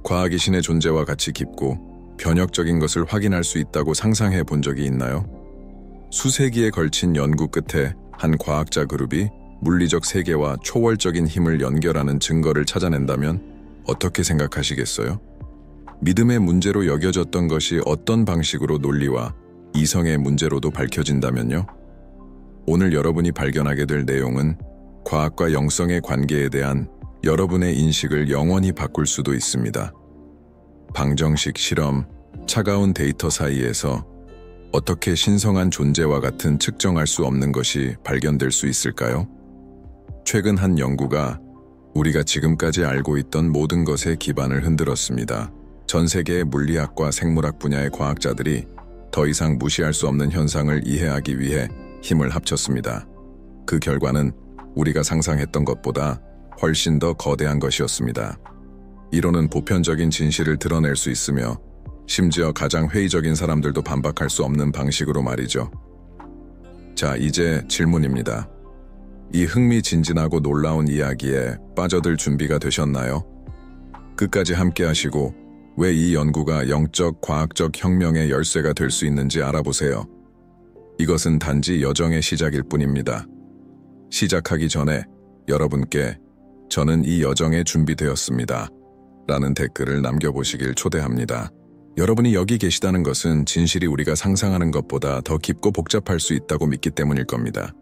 과학이 신의 존재와 같이 깊고 변혁적인 것을 확인할 수 있다고 상상해 본 적이 있나요? 수세기에 걸친 연구 끝에 한 과학자 그룹이 물리적 세계와 초월적인 힘을 연결하는 증거를 찾아낸다면 어떻게 생각하시겠어요? 믿음의 문제로 여겨졌던 것이 어떤 방식으로 논리와 이성의 문제로도 밝혀진다면요? 오늘 여러분이 발견하게 될 내용은 과학과 영성의 관계에 대한 여러분의 인식을 영원히 바꿀 수도 있습니다. 방정식 실험, 차가운 데이터 사이에서 어떻게 신성한 존재와 같은 측정할 수 없는 것이 발견될 수 있을까요? 최근 한 연구가 우리가 지금까지 알고 있던 모든 것의 기반을 흔들었습니다. 전 세계의 물리학과 생물학 분야의 과학자들이 더 이상 무시할 수 없는 현상을 이해하기 위해 힘을 합쳤습니다. 그 결과는 우리가 상상했던 것보다 훨씬 더 거대한 것이었습니다. 이론은 보편적인 진실을 드러낼 수 있으며 심지어 가장 회의적인 사람들도 반박할 수 없는 방식으로 말이죠. 자, 이제 질문입니다. 이 흥미진진하고 놀라운 이야기에 빠져들 준비가 되셨나요? 끝까지 함께 하시고 왜 이 연구가 영적 과학적 혁명의 열쇠가 될 수 있는지 알아보세요. 이것은 단지 여정의 시작일 뿐입니다. 시작하기 전에 여러분께 "저는 이 여정에 준비되었습니다" 라는 댓글을 남겨보시길 초대합니다. 여러분이 여기 계시다는 것은 진실이 우리가 상상하는 것보다 더 깊고 복잡할 수 있다고 믿기 때문일 겁니다.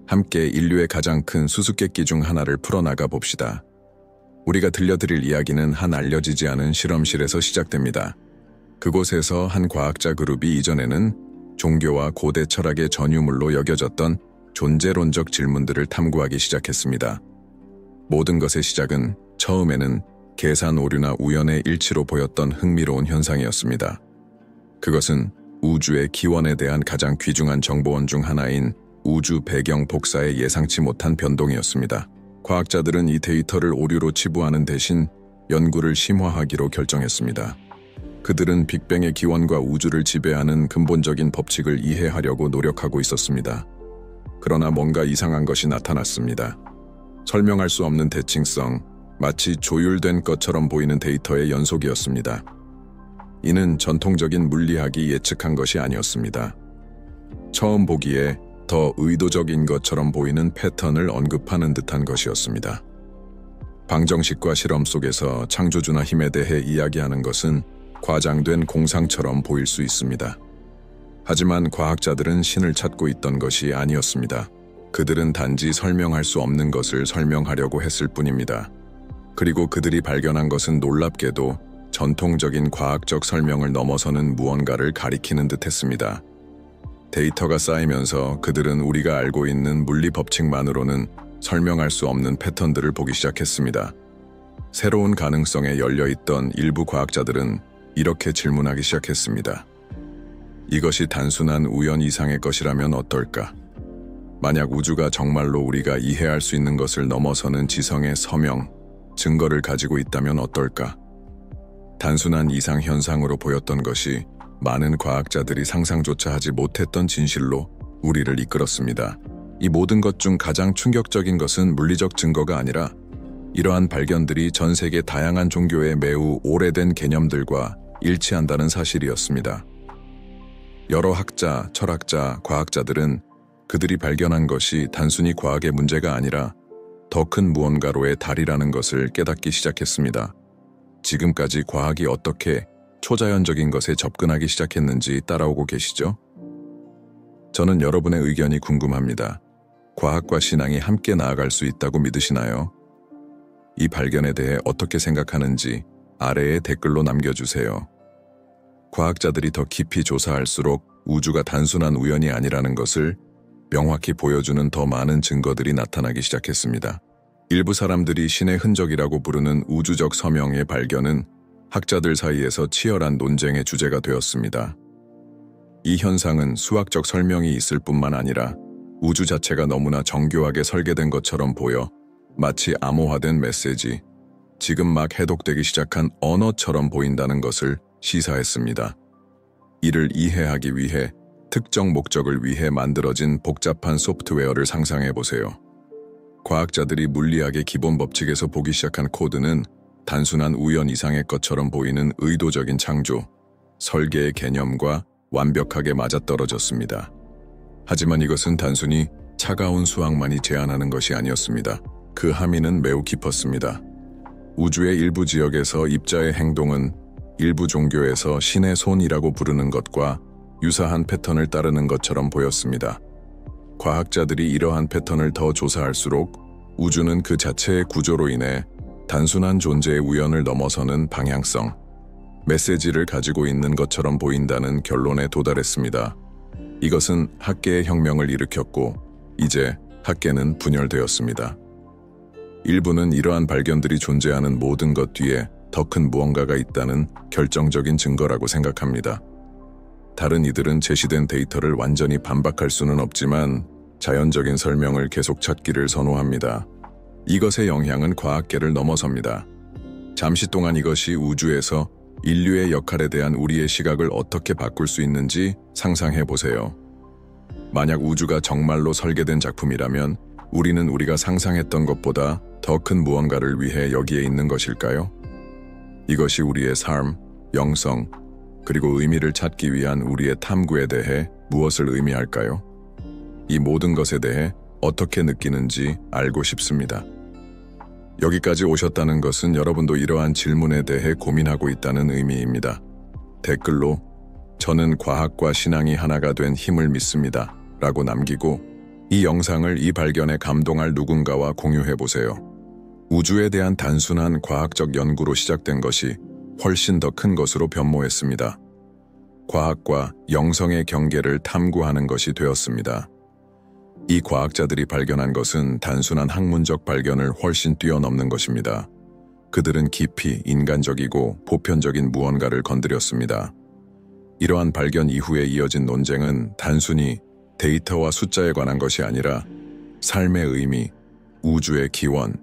함께 인류의 가장 큰 수수께끼 중 하나를 풀어나가 봅시다. 우리가 들려드릴 이야기는 한 알려지지 않은 실험실에서 시작됩니다. 그곳에서 한 과학자 그룹이 이전에는 종교와 고대 철학의 전유물로 여겨졌던 존재론적 질문들을 탐구하기 시작했습니다. 모든 것의 시작은 처음에는 계산 오류나 우연의 일치로 보였던 흥미로운 현상이었습니다. 그것은 우주의 기원에 대한 가장 귀중한 정보원 중 하나인 우주 배경 복사의 예상치 못한 변동이었습니다. 과학자들은 이 데이터를 오류로 치부하는 대신 연구를 심화하기로 결정했습니다. 그들은 빅뱅의 기원과 우주를 지배하는 근본적인 법칙을 이해하려고 노력하고 있었습니다. 그러나 뭔가 이상한 것이 나타났습니다. 설명할 수 없는 대칭성, 마치 조율된 것처럼 보이는 데이터의 연속이었습니다. 이는 전통적인 물리학이 예측한 것이 아니었습니다. 처음 보기에 더 의도적인 것처럼 보이는 패턴을 언급하는 듯한 것이었습니다. 방정식과 실험 속에서 창조주나 힘에 대해 이야기하는 것은 과장된 공상처럼 보일 수 있습니다. 하지만 과학자들은 신을 찾고 있던 것이 아니었습니다. 그들은 단지 설명할 수 없는 것을 설명하려고 했을 뿐입니다. 그리고 그들이 발견한 것은 놀랍게도 전통적인 과학적 설명을 넘어서는 무언가를 가리키는 듯했습니다. 데이터가 쌓이면서 그들은 우리가 알고 있는 물리 법칙만으로는 설명할 수 없는 패턴들을 보기 시작했습니다. 새로운 가능성에 열려있던 일부 과학자들은 이렇게 질문하기 시작했습니다. 이것이 단순한 우연 이상의 것이라면 어떨까? 만약 우주가 정말로 우리가 이해할 수 있는 것을 넘어서는 지성의 서명, 증거를 가지고 있다면 어떨까? 단순한 이상 현상으로 보였던 것이 많은 과학자들이 상상조차 하지 못했던 진실로 우리를 이끌었습니다. 이 모든 것 중 가장 충격적인 것은 물리적 증거가 아니라 이러한 발견들이 전 세계 다양한 종교의 매우 오래된 개념들과 일치한다는 사실이었습니다. 여러 학자, 철학자, 과학자들은 그들이 발견한 것이 단순히 과학의 문제가 아니라 더 큰 무언가로의 달이라는 것을 깨닫기 시작했습니다. 지금까지 과학이 어떻게 초자연적인 것에 접근하기 시작했는지 따라오고 계시죠? 저는 여러분의 의견이 궁금합니다. 과학과 신앙이 함께 나아갈 수 있다고 믿으시나요? 이 발견에 대해 어떻게 생각하는지 아래에 댓글로 남겨주세요. 과학자들이 더 깊이 조사할수록 우주가 단순한 우연이 아니라는 것을 명확히 보여주는 더 많은 증거들이 나타나기 시작했습니다. 일부 사람들이 신의 흔적이라고 부르는 우주적 서명의 발견은 학자들 사이에서 치열한 논쟁의 주제가 되었습니다. 이 현상은 수학적 설명이 있을 뿐만 아니라 우주 자체가 너무나 정교하게 설계된 것처럼 보여 마치 암호화된 메시지, 지금 막 해독되기 시작한 언어처럼 보인다는 것을 시사했습니다. 이를 이해하기 위해 특정 목적을 위해 만들어진 복잡한 소프트웨어를 상상해 보세요. 과학자들이 물리학의 기본 법칙에서 보기 시작한 코드는 단순한 우연 이상의 것처럼 보이는 의도적인 창조, 설계의 개념과 완벽하게 맞아떨어졌습니다. 하지만 이것은 단순히 차가운 수학만이 제안하는 것이 아니었습니다. 그 함의는 매우 깊었습니다. 우주의 일부 지역에서 입자의 행동은 일부 종교에서 신의 손이라고 부르는 것과 유사한 패턴을 따르는 것처럼 보였습니다. 과학자들이 이러한 패턴을 더 조사할수록 우주는 그 자체의 구조로 인해 단순한 존재의 우연을 넘어서는 방향성, 메시지를 가지고 있는 것처럼 보인다는 결론에 도달했습니다. 이것은 학계의 혁명을 일으켰고 이제 학계는 분열되었습니다. 일부는 이러한 발견들이 존재하는 모든 것 뒤에 더 큰 무언가가 있다는 결정적인 증거라고 생각합니다. 다른 이들은 제시된 데이터를 완전히 반박할 수는 없지만 자연적인 설명을 계속 찾기를 선호합니다. 이것의 영향은 과학계를 넘어섭니다. 잠시 동안 이것이 우주에서 인류의 역할에 대한 우리의 시각을 어떻게 바꿀 수 있는지 상상해 보세요. 만약 우주가 정말로 설계된 작품이라면 우리는 우리가 상상했던 것보다 더 큰 무언가를 위해 여기에 있는 것일까요? 이것이 우리의 삶, 영성, 그리고 의미를 찾기 위한 우리의 탐구에 대해 무엇을 의미할까요? 이 모든 것에 대해 어떻게 느끼는지 알고 싶습니다. 여기까지 오셨다는 것은 여러분도 이러한 질문에 대해 고민하고 있다는 의미입니다. 댓글로 "저는 과학과 신앙이 하나가 된 힘을 믿습니다" 라고 남기고 이 영상을 이 발견에 감동할 누군가와 공유해보세요. 우주에 대한 단순한 과학적 연구로 시작된 것이 훨씬 더 큰 것으로 변모했습니다. 과학과 영성의 경계를 탐구하는 것이 되었습니다. 이 과학자들이 발견한 것은 단순한 학문적 발견을 훨씬 뛰어넘는 것입니다. 그들은 깊이 인간적이고 보편적인 무언가를 건드렸습니다. 이러한 발견 이후에 이어진 논쟁은 단순히 데이터와 숫자에 관한 것이 아니라 삶의 의미, 우주의 기원,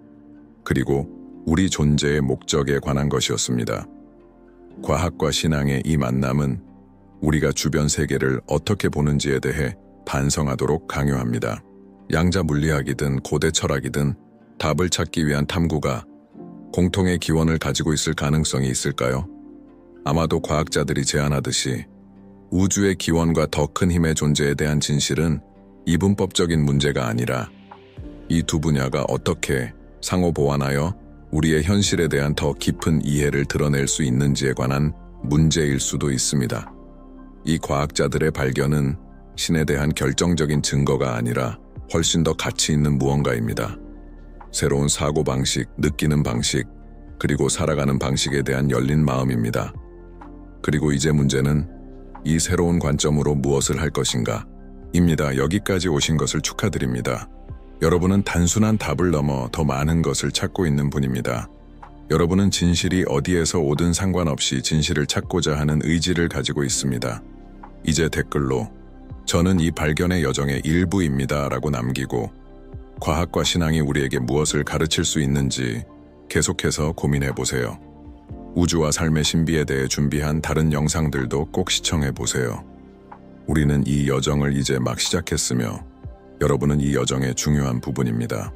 그리고 우리 존재의 목적에 관한 것이었습니다. 과학과 신앙의 이 만남은 우리가 주변 세계를 어떻게 보는지에 대해 반성하도록 강요합니다. 양자 물리학이든 고대 철학이든 답을 찾기 위한 탐구가 공통의 기원을 가지고 있을 가능성이 있을까요? 아마도 과학자들이 제안하듯이 우주의 기원과 더 큰 힘의 존재에 대한 진실은 이분법적인 문제가 아니라 이 두 분야가 어떻게 상호 보완하여 우리의 현실에 대한 더 깊은 이해를 드러낼 수 있는지에 관한 문제일 수도 있습니다. 이 과학자들의 발견은 신에 대한 결정적인 증거가 아니라 훨씬 더 가치 있는 무언가입니다. 새로운 사고방식, 느끼는 방식, 그리고 살아가는 방식에 대한 열린 마음입니다. 그리고 이제 문제는 이 새로운 관점으로 무엇을 할 것인가? 입니다. 여기까지 오신 것을 축하드립니다. 여러분은 단순한 답을 넘어 더 많은 것을 찾고 있는 분입니다. 여러분은 진실이 어디에서 오든 상관없이 진실을 찾고자 하는 의지를 가지고 있습니다. 이제 댓글로 "저는 이 발견의 여정의 일부입니다" 라고 남기고 과학과 신앙이 우리에게 무엇을 가르칠 수 있는지 계속해서 고민해보세요. 우주와 삶의 신비에 대해 준비한 다른 영상들도 꼭 시청해보세요. 우리는 이 여정을 이제 막 시작했으며 여러분은 이 여정의 중요한 부분입니다.